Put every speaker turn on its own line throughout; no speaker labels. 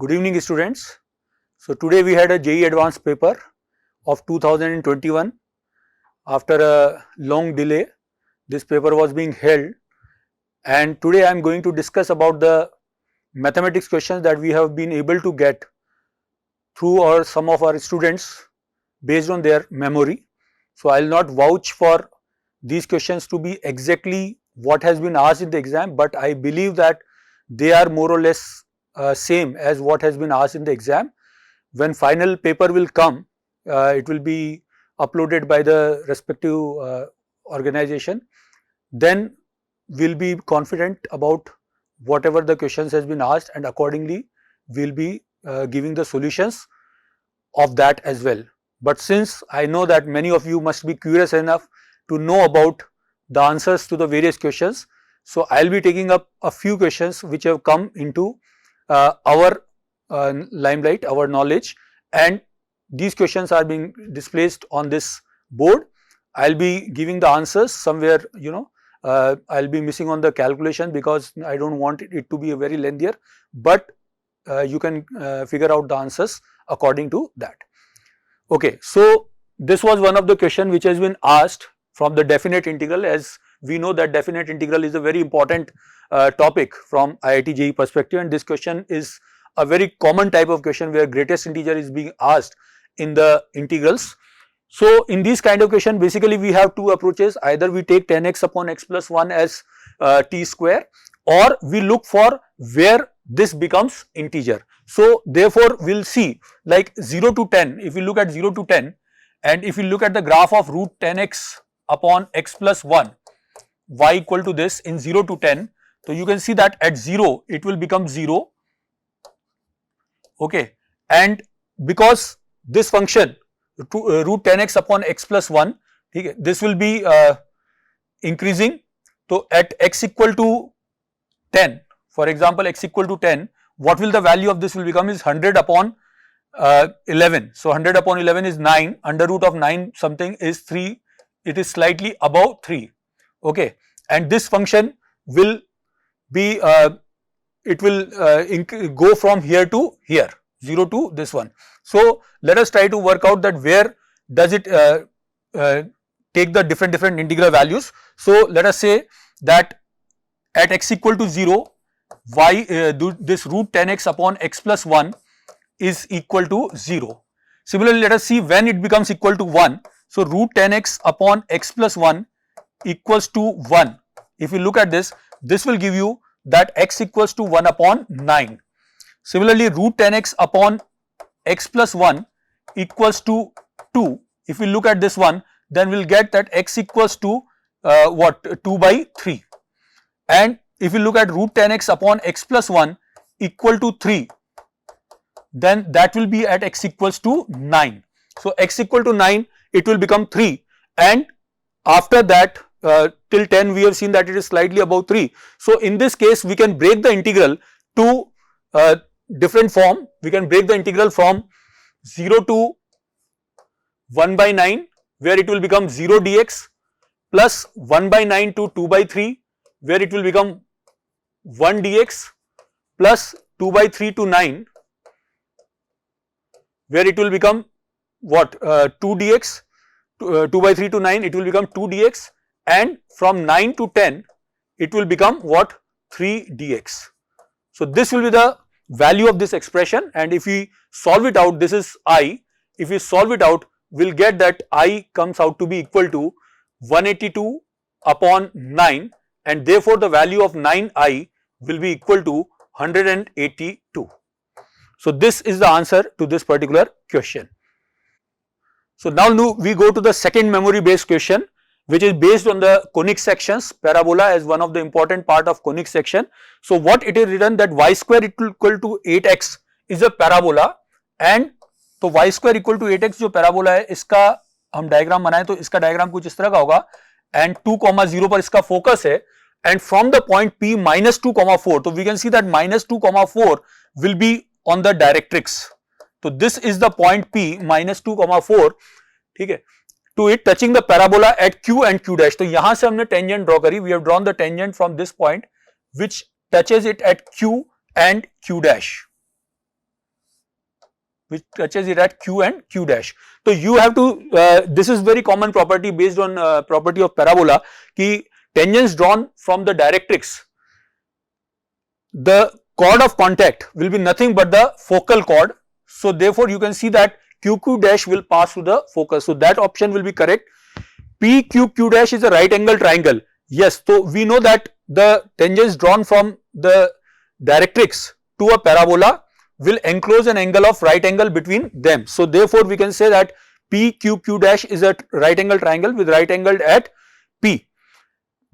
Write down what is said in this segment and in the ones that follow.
Good evening students. So today we had a JEE Advanced paper of 2021. After a long delay, this paper was being held, and today I am going to discuss about the mathematics questions that we have been able to get through some of our students based on their memory. So I will not vouch for these questions to be exactly what has been asked in the exam, but I believe that they are more or less same as what has been asked in the exam. When final paper will come, it will be uploaded by the respective organization. Then we will be confident about whatever the questions has been asked, and accordingly we will be giving the solutions of that as well. But since I know that many of you must be curious enough to know about the answers to the various questions, so I will be taking up a few questions which have come into our limelight, our knowledge, and these questions are being displayed on this board. I will be giving the answers somewhere, I will be missing on the calculation because I do not want it to be a very lengthier, but you can figure out the answers according to that. Okay, so this was one of the question which has been asked from the definite integral. As we know that definite integral is a very important topic from IIT JEE perspective, and this question is a very common type of question where greatest integer is being asked in the integrals. So in this kind of question, basically we have two approaches: either we take 10x upon x plus 1 as t square, or we look for where this becomes integer. So therefore we will see like 0 to 10, if we look at 0 to 10, and if we look at the graph of root 10x upon x plus 1, y equal to this in 0 to 10, so you can see that at 0 it will become 0, okay, and because this function root 10x upon x plus 1, okay, this will be increasing. So at x equal to 10, for example x equal to 10, what will the value of this will become is 100 upon 11. So 100 upon 11 is 9, under root of 9 something is 3, it is slightly above 3, okay, and this function will be it will go from here to here, 0 to this one. So let us try to work out that where does it take the different integral values. So let us say that at x equal to 0, y this root 10x upon x plus 1 is equal to 0. Similarly, let us see when it becomes equal to 1. So root 10x upon x plus 1 equals to 1. If you look at this, this will give you that x equals to 1 upon 9. Similarly, root 10x upon x plus 1 equals to 2. If we look at this one, then we will get that x equals to 2 by 3. And if we look at root 10x upon x plus 1 equal to 3, then that will be at x equals to 9. So x equal to 9, it will become 3, and after that till 10 we have seen that it is slightly above 3. So in this case we can break the integral to different form. We can break the integral from 0 to 1 by 9, where it will become 0 dx, plus 1 by 9 to 2 by 3, where it will become 1 dx, plus 2 by 3 to 9, where it will become what 2 dx, 2 by 3 to 9 it will become 2 dx, and from 9 to 10 it will become what 3 dx. So this will be the value of this expression, and if we solve it out, this is I, if we solve it out we will get that I comes out to be equal to 182 upon 9, and therefore the value of 9I will be equal to 182. So this is the answer to this particular question. So now we go to the second memory based question, which is based on the conic sections, parabola as one of the important part of conic section. So what it is written that y square equal to 8x is a parabola, and तो y square equal to 8x जो parabola है, इसका हम diagram बनाए तो इसका diagram कुछ इस तरह का होगा, and 2,0 पर इसका फोकस है, and from the point P minus 2,4, so we can see that minus 2,4 will be on the directrix. So this is the point P minus 2,4, ठीक है, to it touching the parabola at Q and Q dash. तो यहाँ से हमने tangent draw करी, we have drawn the tangent from this point which touches it at Q and Q dash. which touches it at Q and Q dash. So you have to, this is very common property based on property of parabola, ki tangents drawn from the directrix, the chord of contact will be nothing but the focal chord. So therefore you can see that QQ dash will pass through the focus. So that option will be correct. PQQ dash is a right angle triangle. Yes, so we know that the tangents drawn from the directrix to a parabola will enclose an angle of right angle between them. So therefore we can say that PQQ dash is a right angle triangle with right angle at P.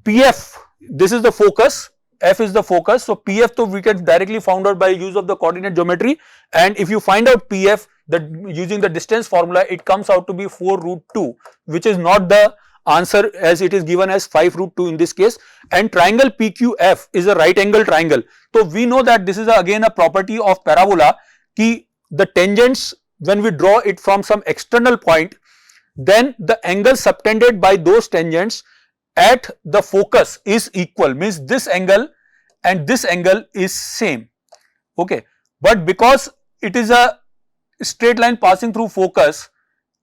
PF, this is the focus, F is the focus. So PF so we can directly found out by use of the coordinate geometry, and if you find out PF using the distance formula, it comes out to be 4 root 2, which is not the answer as it is given as 5 root 2 in this case. And triangle PQF is a right angle triangle. So we know that this is again a property of parabola, ki the tangents when we draw it from some external point, then the angle subtended by those tangents at the focus is equal, means this angle and this angle is same, okay. But because it is a straight line passing through focus,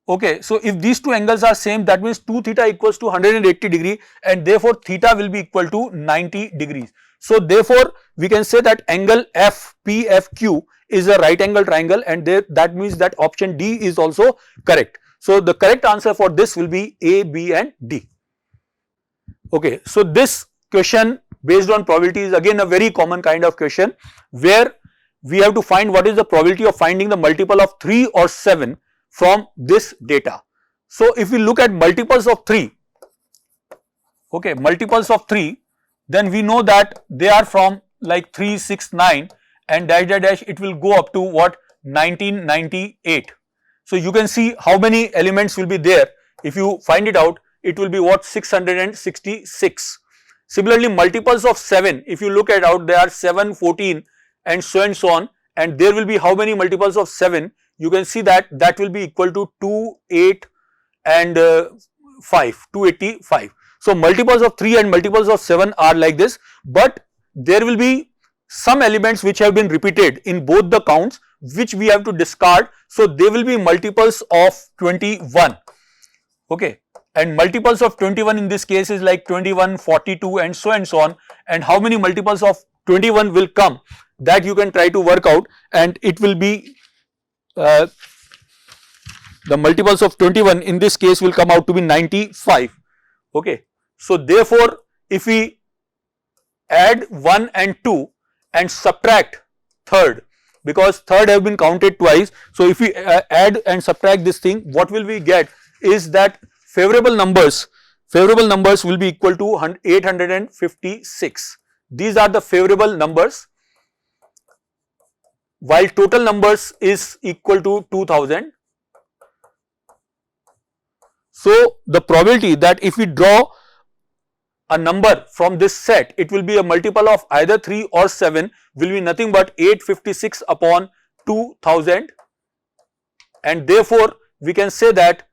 okay, so if these two angles are same, that means 2 theta equals to 180 degree, and therefore theta will be equal to 90 degrees. So therefore we can say that angle FPFQ is a right angle triangle, and that means that option D is also correct. So the correct answer for this will be A, B and D. Okay, so this question based on probability is again a very common kind of question, where we have to find what is the probability of finding the multiple of 3 or 7 from this data. So if we look at multiples of 3, okay, multiples of 3, then we know that they are from like 3, 6, 9 and dash dash dash, it will go up to what, 1998. So you can see how many elements will be there. If you find it out, it will be what, 666. Similarly, multiples of 7, if you look at out, there are 7, 14 and so on, and there will be how many multiples of 7? You can see that that will be equal to 2, 8 and 5, 285. So multiples of 3 and multiples of 7 are like this, but there will be some elements which have been repeated in both the counts, which we have to discard. So they will be multiples of 21, okay. And multiples of 21 in this case is like 21, 42 and so on. And how many multiples of 21 will come, that you can try to work out, and it will be the multiples of 21 in this case will come out to be 95, okay. So therefore if we add 1 and 2 and subtract third, because third have been counted twice, so if we add and subtract this thing, what will we get is that favorable numbers will be equal to 856. These are the favorable numbers, while total numbers is equal to 2000. So the probability that if we draw a number from this set, it will be a multiple of either 3 or 7, will be nothing but 856 upon 2000, and therefore we can say that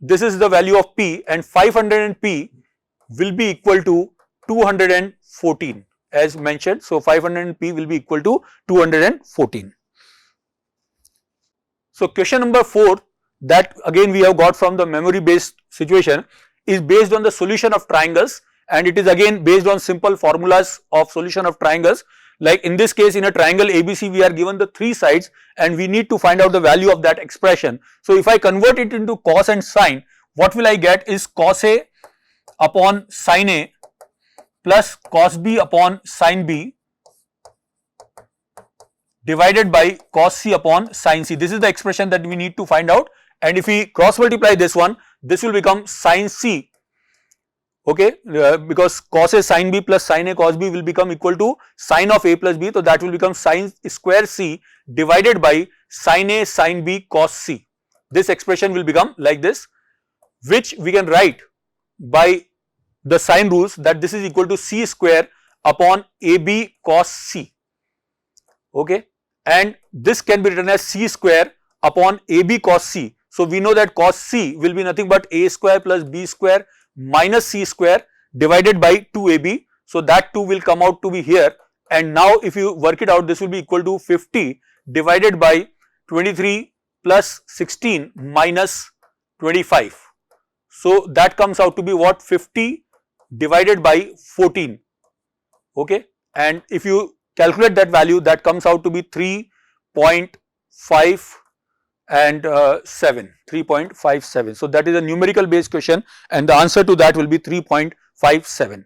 this is the value of P, and 500 and P will be equal to 214 as mentioned. So 500 and P will be equal to 214. So question number 4, that again we have got from the memory based situation, is based on the solution of triangles, and it is again based on simple formulas of solution of triangles. Like in this case, in a triangle ABC, we are given the 3 sides and we need to find out the value of that expression. So if I convert it into cos and sine, what will I get is cos A upon sine A plus cos B upon sine B divided by cos C upon sine C. This is the expression that we need to find out, and if we cross multiply this one, this will become sine C, okay, because cos A sine B plus sine A cos B will become equal to sine of A plus B, so that will become sine square C divided by sine A sine B cos C. This expression will become like this, which we can write by the sine rules, that this is equal to C square upon AB cos C, okay, and this can be written as C square upon AB cos C. So we know that cos C will be nothing but A square plus B square minus C square divided by 2AB. So that 2 will come out to be here, and now if you work it out, this will be equal to 50 divided by 23 plus 16 minus 25. So that comes out to be what? 50 divided by 14. Okay, and if you calculate that value, that comes out to be 3.5 and 7, 3.57. So that is a numerical based question, and the answer to that will be 3.57.